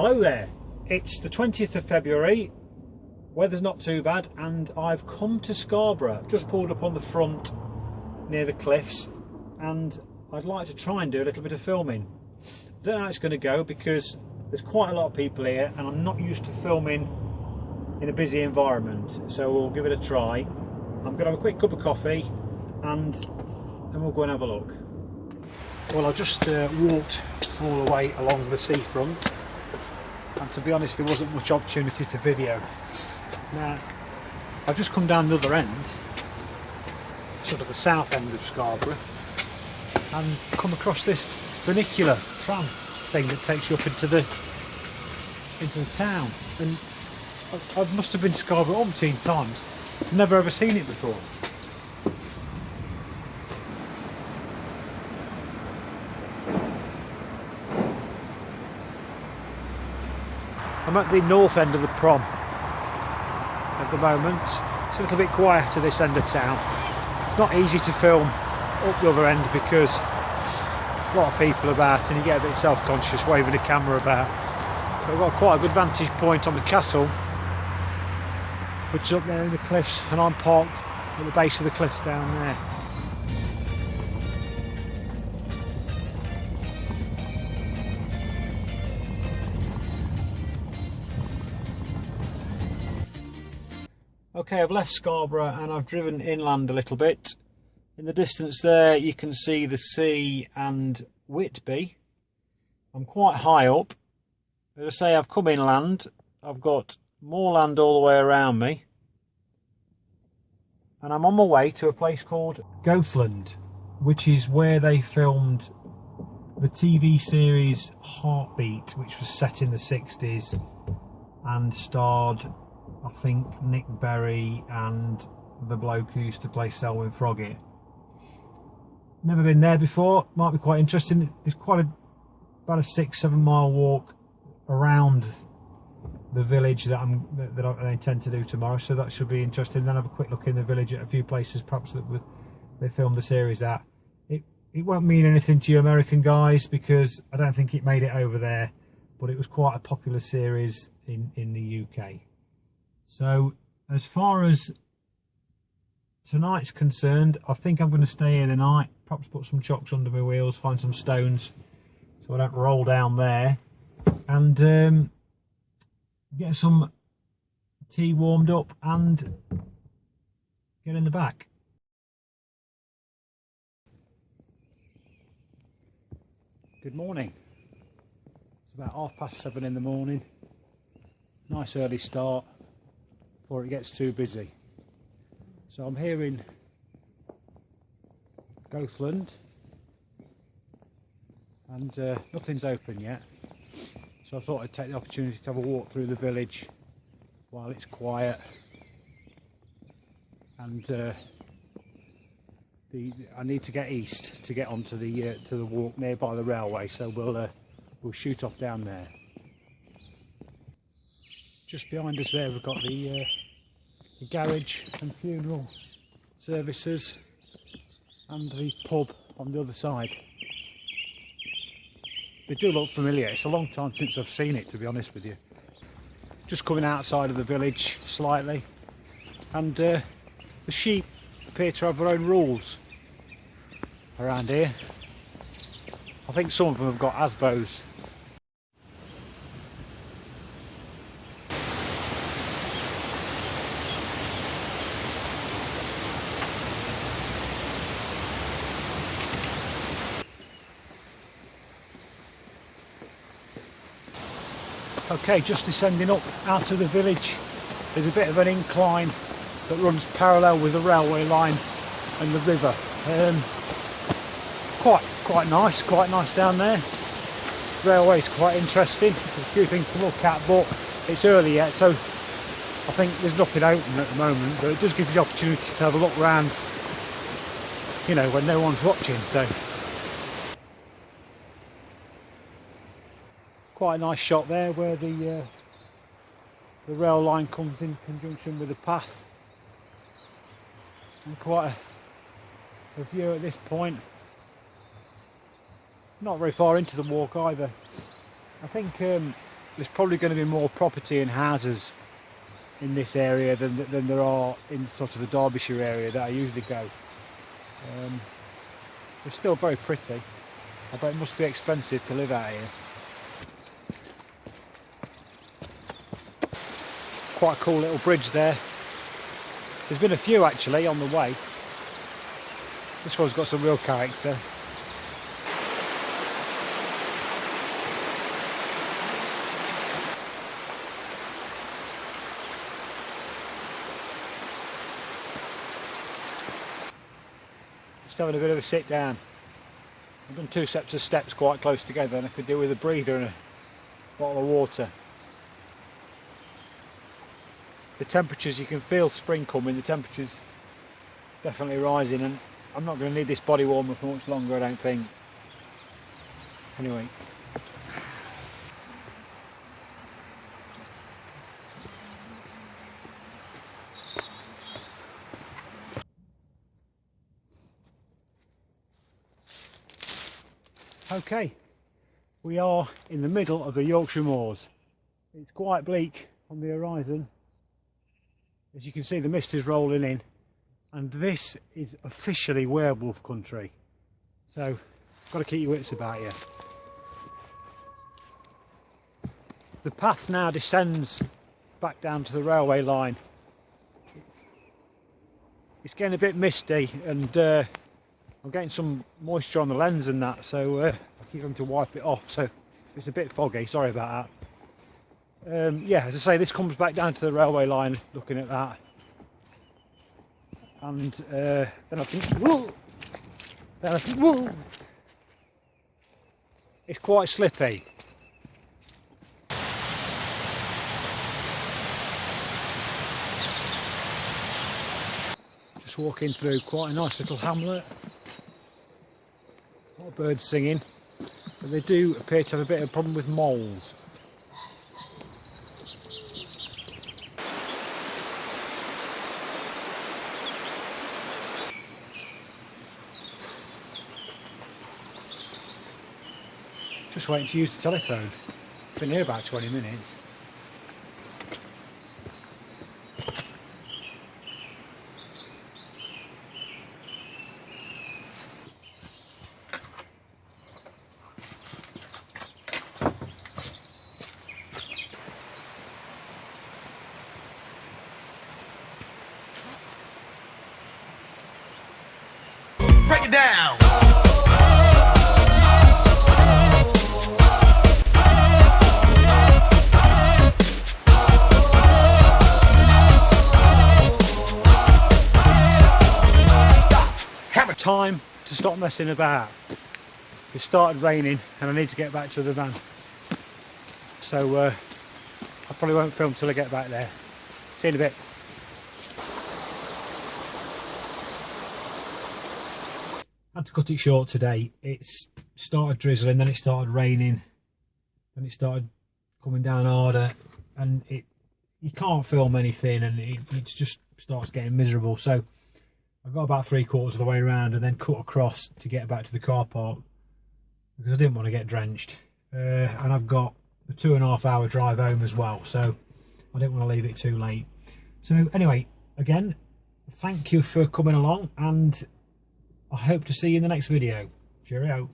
Hello there, it's the 20th of February, weather's not too bad, and I've come to Scarborough. I've just pulled up on the front near the cliffs, and I'd like to try and do a little bit of filming. I don't know how it's going to go because there's quite a lot of people here and I'm not used to filming in a busy environment, so we'll give it a try. I'm going to have a quick cup of coffee and then we'll go and have a look. Well, I just walked all the way along the seafront, and to be honest there wasn't much opportunity to video. Now I've just come down the other end, sort of the south end of Scarborough, and come across this funicular tram thing that takes you up into the town, and I must have been to Scarborough umpteen times, never ever seen it before. I'm at the north end of the prom at the moment. It's a little bit quieter this end of town. It's not easy to film up the other end because a lot of people about and you get a bit self-conscious waving the camera about. But I've got quite a good vantage point on the castle, which is up there in the cliffs, and I'm parked at the base of the cliffs down there. Okay, I've left Scarborough and I've driven inland a little bit. In the distance there you can see the sea and Whitby. I'm quite high up. As I say, I've come inland. I've got more land all the way around me. And I'm on my way to a place called Goathland, which is where they filmed the TV series Heartbeat, which was set in the 60s and starred, I think, Nick Berry and the bloke who used to play Selwyn Froggatt. Never been there before, might be quite interesting. There's quite about a 6-7 mile walk around the village that I intend to do tomorrow, so that should be interesting. Then have a quick look in the village at a few places perhaps that they filmed the series at. It won't mean anything to you American guys because I don't think it made it over there, but it was quite a popular series in the UK. So as far as tonight's concerned, I think I'm going to stay here the night, perhaps put some chocks under my wheels, find some stones so I don't roll down there, and get some tea warmed up and get in the back. Good morning. It's about 7:30 in the morning. Nice early start before it gets too busy. So I'm here in Goathland and nothing's open yet. So I thought I'd take the opportunity to have a walk through the village while it's quiet, and I need to get east to get onto the to the walk nearby the railway. So we'll shoot off down there. Just behind us there we've got the garage and funeral services and the pub on the other side. They do look familiar. It's a long time since I've seen it, to be honest with you. Just coming outside of the village slightly, and the sheep appear to have their own rules around here. I think some of them have got asbos. Okay, just descending up out of the village, there's a bit of an incline that runs parallel with the railway line and the river. Quite nice down there. Railway's quite interesting. There's a few things to look at, but it's early yet, so I think there's nothing open at the moment. But it does give you the opportunity to have a look round, you know, when no one's watching. So quite a nice shot there where the rail line comes in conjunction with the path, and quite a view at this point. Not very far into the walk either. I think there's probably going to be more property and houses in this area than there are in sort of the Derbyshire area that I usually go. It's still very pretty. I bet it must be expensive to live out here. Quite a cool little bridge there. There's been a few actually on the way. This one's got some real character. Just having a bit of a sit down. I've done 2 sets of steps quite close together, and I could do with a breather and a bottle of water. The temperatures, you can feel spring coming, the temperatures definitely rising, and I'm not going to need this body warmer for much longer, I don't think. Anyway. Okay, we are in the middle of the Yorkshire Moors. It's quite bleak on the horizon. As you can see, the mist is rolling in, and this is officially werewolf country. So, got to keep your wits about you. The path now descends back down to the railway line. It's getting a bit misty, and I'm getting some moisture on the lens and that, so I keep having to wipe it off, so it's a bit foggy, sorry about that. Yeah, as I say, this comes back down to the railway line, looking at that. And then I think, whoa! Then I think, whoa! It's quite slippy. Just walking through quite a nice little hamlet. A lot of birds singing, but they do appear to have a bit of a problem with moles. Just waiting to use the telephone. Been here about 20 minutes. Break it down. Time to stop messing about. It started raining and I need to get back to the van, so I probably won't film till I get back there. See you in a bit. I had to cut it short today. It started drizzling, then it started raining, then it started coming down harder, and you can't film anything, and it just starts getting miserable. So I got about 3/4 of the way around and then cut across to get back to the car park because I didn't want to get drenched. And I've got a 2.5 hour drive home as well, so I didn't want to leave it too late. So anyway, again, thank you for coming along, and I hope to see you in the next video. Cheerio.